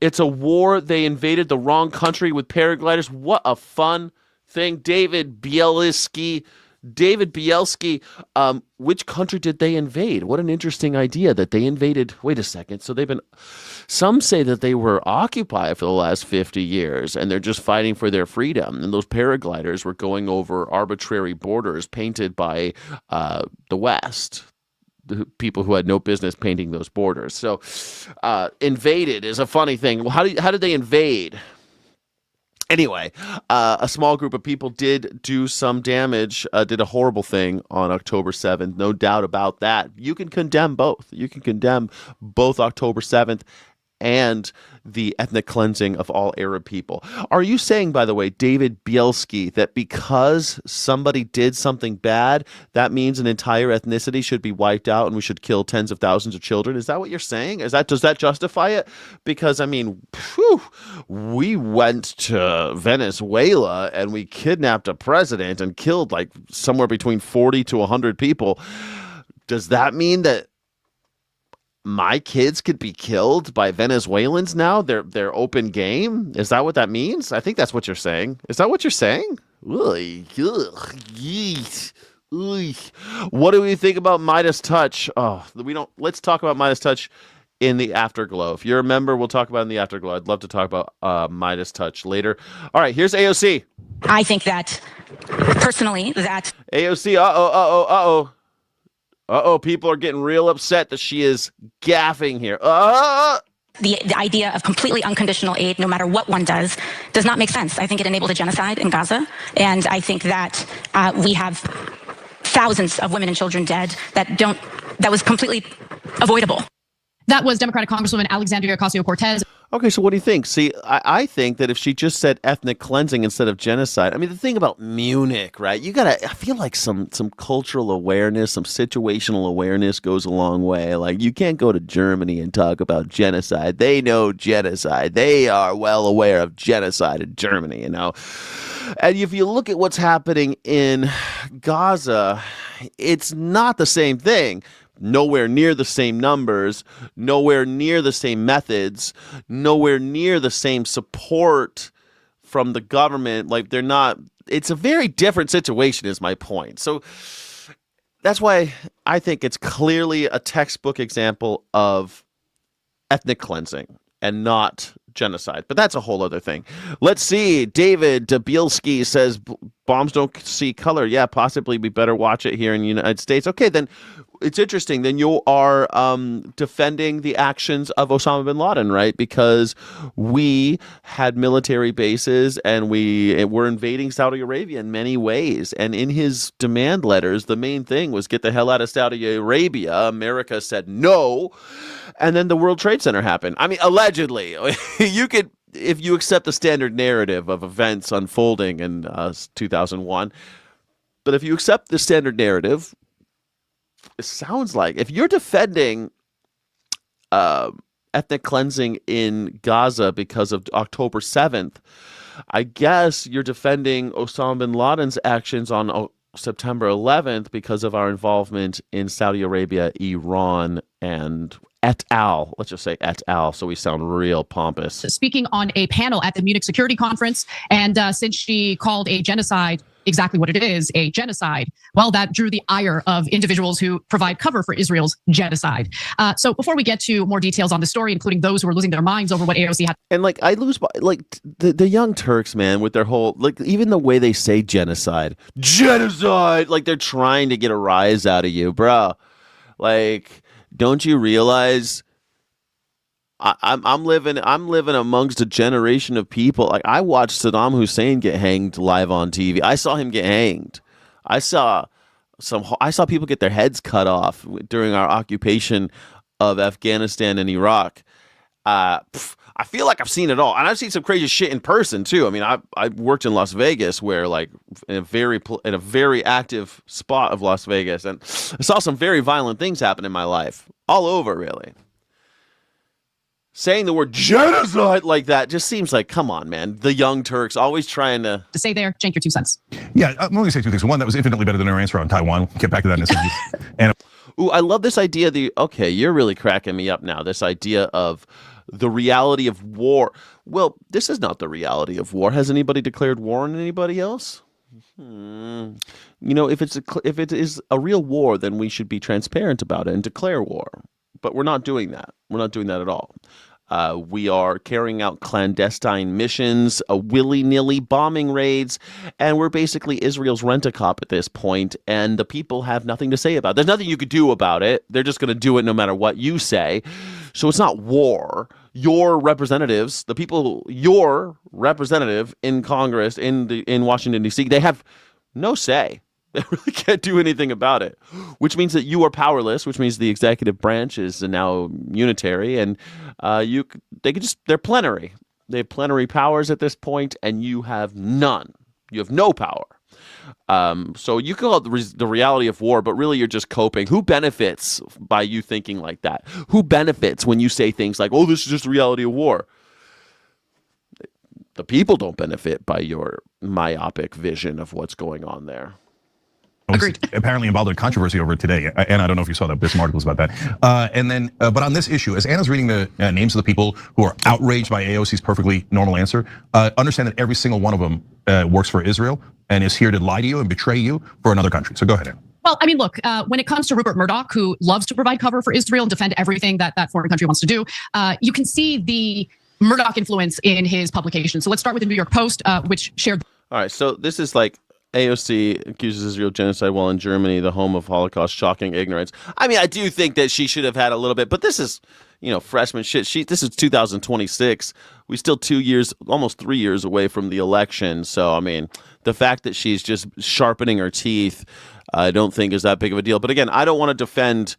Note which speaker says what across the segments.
Speaker 1: It's a war. They invaded the wrong country with paragliders. What a fun thing. David Bielski, which country did they invade? What an interesting idea that they invaded. Wait a second. So some say that they were occupied for the last 50 years and they're just fighting for their freedom. And those paragliders were going over arbitrary borders painted by the West. The people who had no business painting those borders. So invaded is a funny thing. Well, how did they invade? Anyway, a small group of people did do some damage, did a horrible thing on October 7th. No doubt about that. You can condemn both. You can condemn both October 7th and the ethnic cleansing of all Arab people. Are you saying, by the way, David Bielski, that because somebody did something bad, that means an entire ethnicity should be wiped out and we should kill tens of thousands of children? Is that what you're saying? Does that justify it? Because, I mean, we went to Venezuela and we kidnapped a president and killed like somewhere between 40 to 100 people. Does that mean that my kids could be killed by Venezuelans now? They're open game? Is that what that means? I think that's what you're saying. Is that what you're saying? What do we think about Midas Touch? Let's talk about Midas Touch in the Afterglow. If you're a member, we'll talk about it in the Afterglow. I'd love to talk about Midas Touch later. All right, here's AOC.
Speaker 2: I think that, personally, that...
Speaker 1: AOC, people are getting real upset that she is gaffing here.
Speaker 2: The idea of completely unconditional aid, no matter what one does not make sense. I think it enabled a genocide in Gaza, and I think that we have thousands of women and children dead that was completely avoidable.
Speaker 3: That was Democratic Congresswoman Alexandria Ocasio-Cortez.
Speaker 1: Okay, so what do you think? See, I think that if she just said ethnic cleansing instead of genocide, I mean, the thing about Munich, right? I feel like some cultural awareness, some situational awareness goes a long way. Like, you can't go to Germany and talk about genocide. They know genocide. They are well aware of genocide in Germany, you know? And if you look at what's happening in Gaza, it's not the same thing. Nowhere near the same numbers, nowhere near the same methods, nowhere near the same support from the government. Like, it's a very different situation is my point. So that's why I think it's clearly a textbook example of ethnic cleansing and not genocide. But that's a whole other thing. Let's see. David Bielski says bombs don't see color. Yeah, possibly we better watch it here in the United States. Okay, then it's interesting. Then you are defending the actions of Osama bin Laden, right? Because we had military bases and we were invading Saudi Arabia in many ways. And in his demand letters, the main thing was get the hell out of Saudi Arabia. America said no. And then the World Trade Center happened. I mean, allegedly. You could, if you accept the standard narrative of events unfolding in 2001. But if you accept the standard narrative, it sounds like if you're defending ethnic cleansing in Gaza because of October 7th, I guess you're defending Osama bin Laden's actions on September 11th because of our involvement in Saudi Arabia, Iran, and et al. Let's just say et al. So we sound real pompous.
Speaker 3: Speaking on a panel at the Munich Security Conference, and since she called a genocide exactly what it is, a genocide, well, that drew the ire of individuals who provide cover for Israel's genocide. So before we get to more details on the story, including those who are losing their minds over what AOC had.
Speaker 1: And the Young Turks, man, with their whole, like, even the way they say genocide, like they're trying to get a rise out of you, bro. Like, don't you realize I'm living amongst a generation of people. Like, I watched Saddam Hussein get hanged live on TV. I saw him get hanged. I saw people get their heads cut off during our occupation of Afghanistan and Iraq. I feel like I've seen it all, and I've seen some crazy shit in person too. I mean, I worked in Las Vegas, where, like, in a very active spot of Las Vegas, and I saw some very violent things happen in my life, all over, really. Saying the word genocide like that just seems like, come on, man. The Young Turks always trying to
Speaker 3: say there. Cenk, your 2 cents.
Speaker 4: Yeah, I'm only going to say 2 things. One, that was infinitely better than our answer on Taiwan. We'll get back to that in a second. And
Speaker 1: ooh, I love this idea. Okay, you're really cracking me up now. This idea of the reality of war. Well, this is not the reality of war. Has anybody declared war on anybody else? If if it is a real war, then we should be transparent about it and declare war. But we're not doing that. We're not doing that at all. We are carrying out clandestine missions, willy-nilly bombing raids, and we're basically Israel's rent-a-cop at this point, and the people have nothing to say about it. There's nothing you could do about it. They're just going to do it no matter what you say. So it's not war. Your representatives, the people, your representative in Congress, in Washington, D.C., they have no say. They really can't do anything about it, which means that you are powerless, which means the executive branch is now unitary, and they're plenary. They have plenary powers at this point, and you have none. You have no power. So you call it the reality of war, but really you're just coping. Who benefits by you thinking like that? Who benefits when you say things like, oh, this is just the reality of war? The people don't benefit by your myopic vision of what's going on there.
Speaker 3: Agreed.
Speaker 4: Apparently involved in controversy over it today, and I don't know if you saw that. There's some articles about that. But on this issue, as Anna's reading the names of the people who are outraged by AOC's perfectly normal answer, understand that every single one of them works for Israel and is here to lie to you and betray you for another country. So go ahead, Anna.
Speaker 3: Well, I mean, look, when it comes to Rupert Murdoch, who loves to provide cover for Israel and defend everything that foreign country wants to do, you can see the Murdoch influence in his publication. So let's start with the New York Post, which shared.
Speaker 1: All right, so this is like AOC accuses Israel of genocide while in Germany, the home of Holocaust, shocking ignorance. I mean, I do think that she should have had a little bit, but this is, freshman shit. This is 2026. We still 2 years, almost 3 years away from the election. So, I mean, the fact that she's just sharpening her teeth, I don't think is that big of a deal. But again, I don't want to defend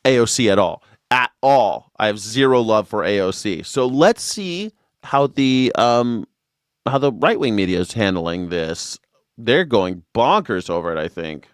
Speaker 1: AOC at all. At all. I have zero love for AOC. So let's see how the right-wing media is handling this. They're going bonkers over it, I think.